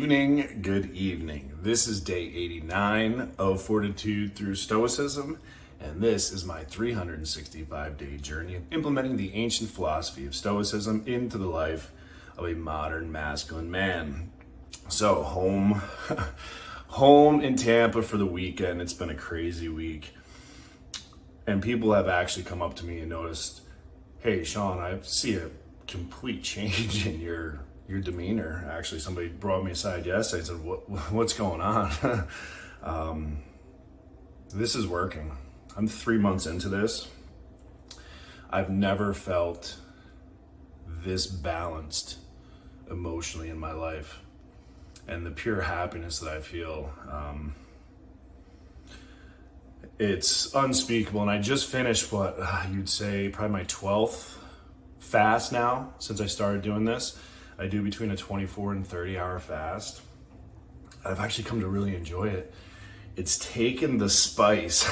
Good evening. This is day 89 of Fortitude Through Stoicism, and this is my 365-day journey of implementing the ancient philosophy of Stoicism into the life of a modern masculine man. So, home in Tampa for the weekend. It's been a crazy week, and people have actually come up to me and noticed, "Hey, Shawn, I see a complete change in your demeanor." Actually, somebody brought me aside yesterday and said, what's going on? This is working. I'm 3 months into this. I've never felt this balanced emotionally in my life. And the pure happiness that I feel, it's unspeakable. And I just finished what you'd say probably my 12th fast now since I started doing this. I do between a 24 and 30 hour fast. I've actually come to really enjoy it. It's taken the spice.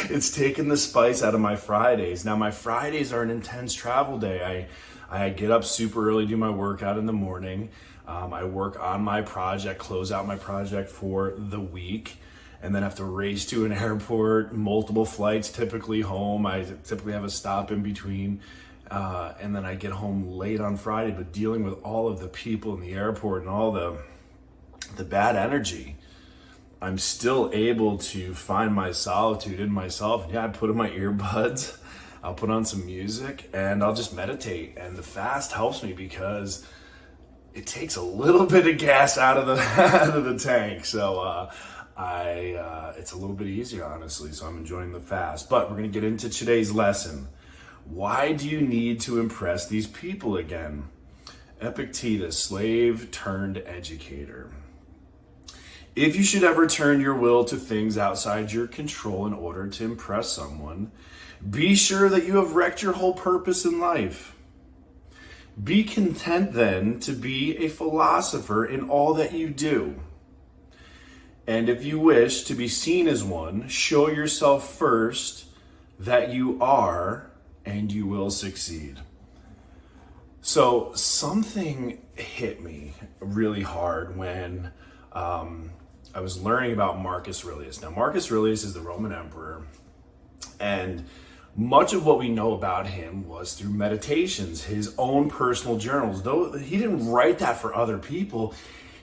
It's taken the spice out of my Fridays. Now my Fridays are an intense travel day. I get up super early, do my workout in the morning. I work on my project, close out my project for the week, and then have to race to an airport, multiple flights, typically home. I typically have a stop in between. And then I get home late on Friday, but dealing with all of the people in the airport and all the bad energy, I'm still able to find my solitude in myself. And yeah, I put in my earbuds, I'll put on some music, and I'll just meditate. And the fast helps me because it takes a little bit of gas out of the tank. So it's a little bit easier, honestly. So I'm enjoying the fast. But we're gonna get into today's lesson. Why do you need to impress these people again? Epictetus, slave turned educator. If you should ever turn your will to things outside your control in order to impress someone, be sure that you have wrecked your whole purpose in life. Be content then to be a philosopher in all that you do. And if you wish to be seen as one, show yourself first that you are, and you will succeed. So something hit me really hard when I was learning about Marcus Aurelius. Now, Marcus Aurelius is the Roman emperor, and much of what we know about him was through meditations, his own personal journals. Though he didn't write that for other people,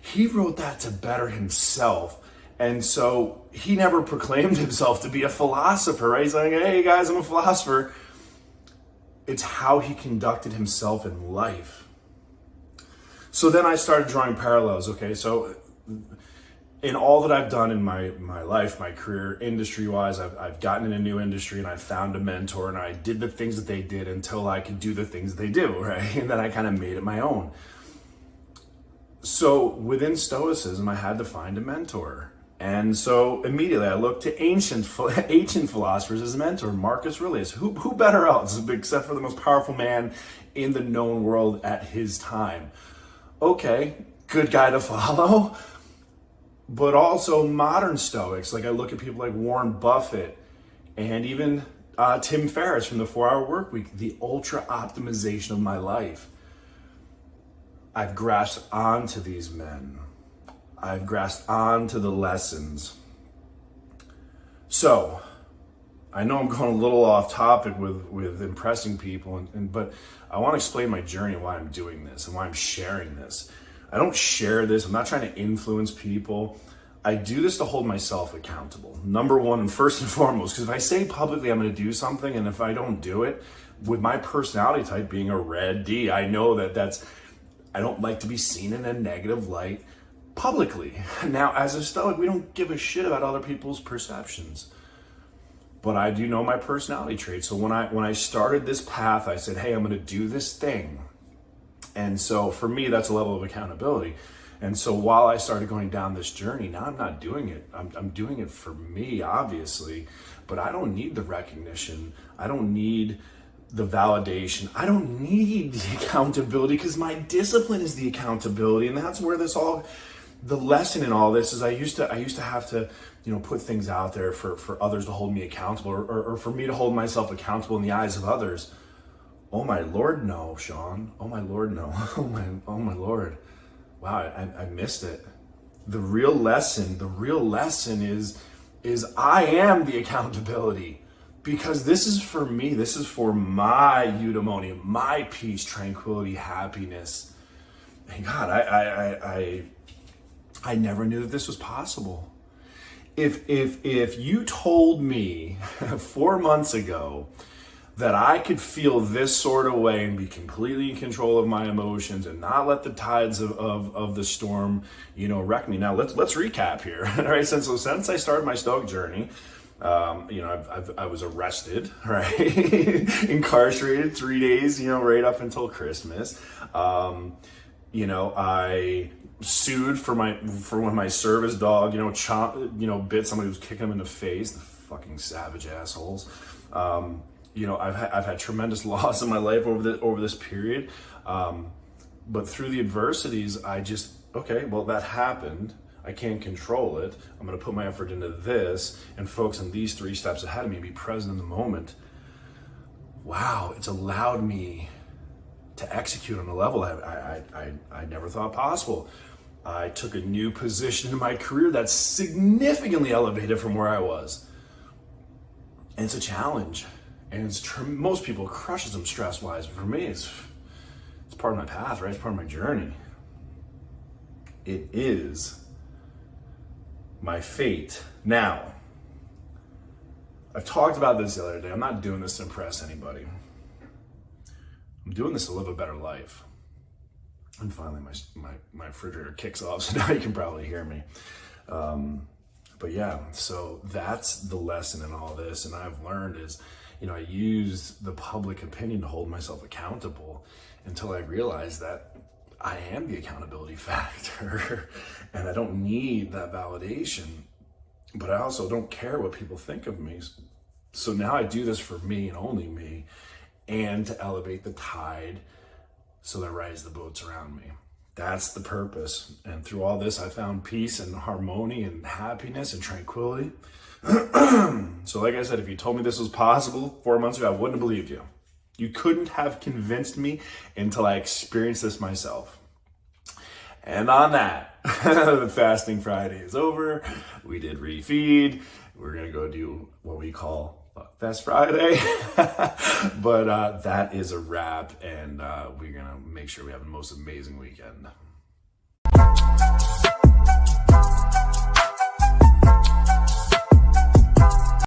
he wrote that to better himself. And so he never proclaimed himself to be a philosopher, right? He's like, "Hey guys, I'm a philosopher." It's how he conducted himself in life. So then I started drawing parallels, okay? So in all that I've done in my life, my career, industry-wise, I've gotten in a new industry and I found a mentor and I did the things that they did until I could do the things that they do, right? And then I kind of made it my own. So within Stoicism, I had to find a mentor. And so immediately I looked to ancient philosophers as a mentor. Marcus Aurelius, who better else, except for the most powerful man in the known world at his time. Okay, good guy to follow. But also modern Stoics, like I look at people like Warren Buffett and even Tim Ferriss from the 4-Hour Workweek, the ultra optimization of my life. I've grasped onto these men. I've grasped on to the lessons. So, I know I'm going a little off topic with impressing people, but I want to explain my journey and why I'm doing this and why I'm sharing this. I don't share this. I'm not trying to influence people. I do this to hold myself accountable. Number one, and first and foremost, because if I say publicly I'm going to do something, and if I don't do it, with my personality type being a red D, I know I don't like to be seen in a negative light publicly. Now, as a Stoic, we don't give a shit about other people's perceptions. But I do know my personality traits. So when I started this path, I said, hey, I'm going to do this thing. And so for me, that's a level of accountability. And so while I started going down this journey, now I'm not doing it. I'm doing it for me, obviously. But I don't need the recognition. I don't need the validation. I don't need the accountability because my discipline is the accountability. And that's where the lesson in all this is I used to have to, put things out there for others to hold me accountable or for me to hold myself accountable in the eyes of others. Oh my Lord, no, Shawn. Oh my Lord, no. Oh my Lord. wow, I missed it. The real lesson is I am the accountability, because this is for me. This is for my eudaimonia, my peace, tranquility, happiness. And God, I never knew that this was possible. If you told me 4 months ago that I could feel this sort of way and be completely in control of my emotions and not let the tides of the storm, wreck me. Now let's recap here. Right? Since I started my Stoic journey, I was arrested, right? Incarcerated 3 days, right up until Christmas. I sued for when my service dog, bit somebody who was kicking him in the face. The fucking savage assholes. I've had tremendous loss in my life over this period, but through the adversities, that happened. I can't control it. I'm going to put my effort into this and focus on these 3 steps ahead of me and be present in the moment. Wow, it's allowed me to execute on a level I never thought possible. I took a new position in my career that's significantly elevated from where I was. And it's a challenge. And most people crushes them stress-wise. For me, it's part of my path, right? It's part of my journey. It is my fate. Now, I've talked about this the other day. I'm not doing this to impress anybody. I'm doing this to live a better life. And finally, my refrigerator kicks off, so now you can probably hear me. But yeah, so that's the lesson in all this. And I've learned is, I used the public opinion to hold myself accountable until I realized that I am the accountability factor and I don't need that validation, but I also don't care what people think of me. So now I do this for me and only me, and to elevate the tide so that rise the boats around me. That's the purpose. And through all this, I found peace and harmony and happiness and tranquility. So like I said, if you told me this was possible 4 months ago, I wouldn't have believed you. You couldn't have convinced me until I experienced this myself. And on that, the Fasting Friday is over. We did refeed. We're going to go do what we call Fest Friday. But that is a wrap, and we're going to make sure we have the most amazing weekend.